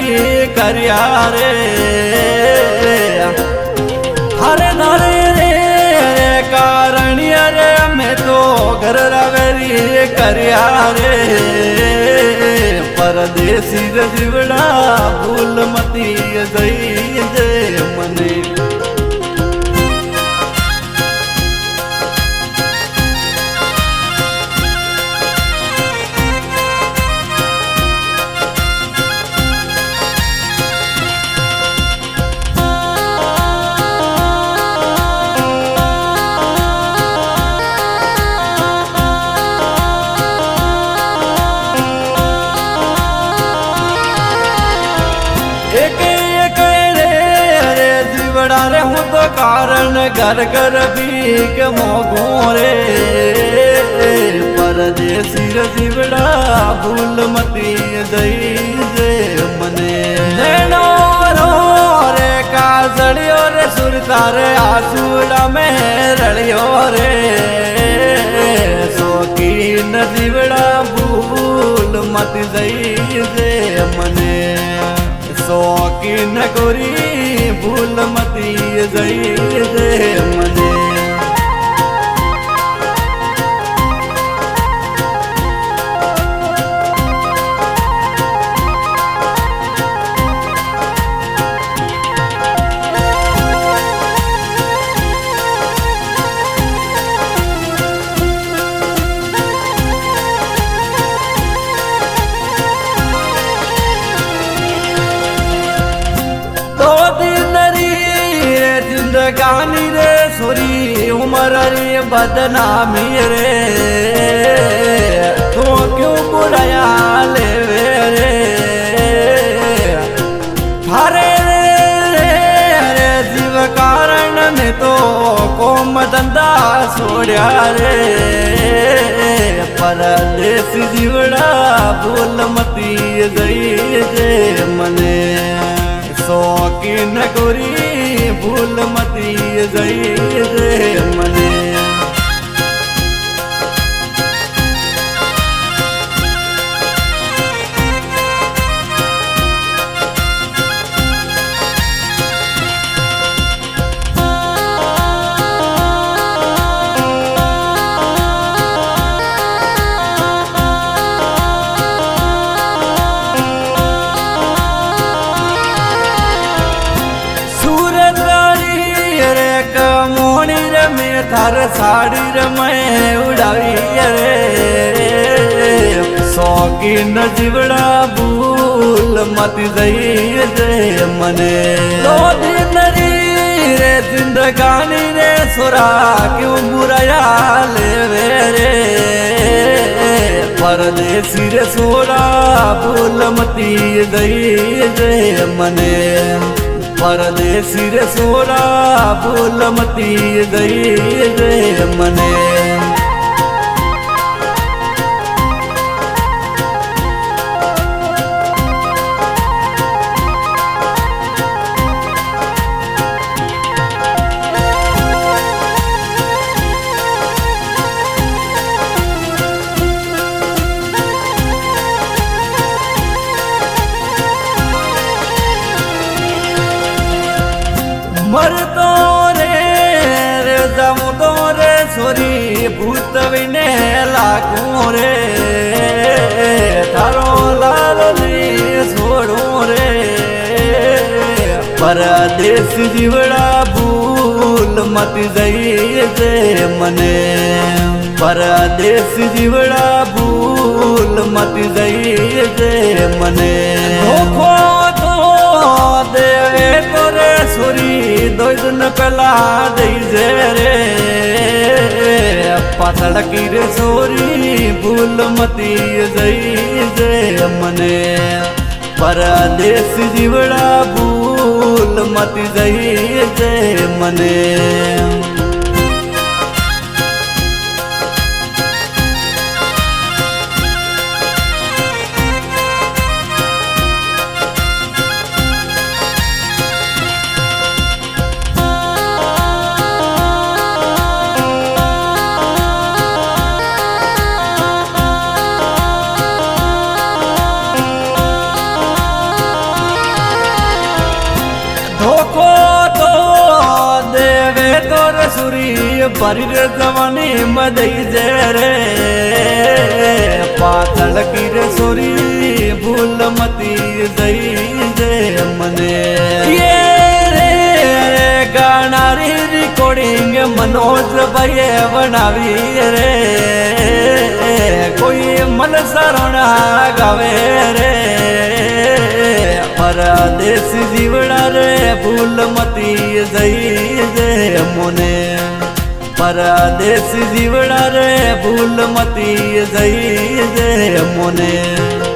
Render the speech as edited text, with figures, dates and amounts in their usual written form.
भी करिया रे हरे नारे रे कारण रे मैं तो घर रवेरी करिया रे परदेसी जीवड़ा भूल मती गई जे मने रे हूँ तो कारण घर घर भीख मोगो रे परदेसी जीवड़ा भूल मती दई जे मने लेनो रो रे काजड़ियो रे सुरता रे आसूड़ा में रड़ियो रे शौकीन जीवड़ा भूल मती दई जे मने शौकीन गोरी भूल मती गई रे मने गानी रे सोरी उमर रे बदनामी रे तो क्यों बुढ़ाया ले रे हरे रे जीव कारण ने तो कोम धंधा छोड़ा रे परदेसी जीवड़ा भूल मती गई जे मने शौकीन गोरी भूल मती गई रे मने थार साड़ी रे मैं उड़ावी रे शौकीन जीवड़ा भूल मती गई जे मने दो दिन रे जिंदगानी रे सोरा क्यों बुराया ले रे परदेसी रे सोरा भूल मती गई जे मने परदेसी रे सोरा भूल मती गई रे मने मर तो रे जाऊं तो रे सोरी भूत विने लागू रे थारो लाली छोड़ू रे परदेसी जीवड़ा भूल मती गई जे मने परदेसी जीवड़ा भूल मती गई जे मने देवे तोरे सोरी दो दिन पहला दई जे रे पातड़ की रे सोरी भूल मती गई जे मने परदेसी जीवड़ा भूल मती गई जे मने સુરી ભરી રે જવાની મદઈ જે રે પાતળ કી રે સુરી ભૂલ મતી જઈ જે મને રે ગાનારી રેકોર્ડિંગ મનોજ ભાઈએ બનાવી રે કોઈ મન સરણા ગાવે રે પરદેશ જીવડા રે ભૂલ મતી જઈ જે મને પરદેશ જીવડા રે ભૂલ મતી જઈ જે મને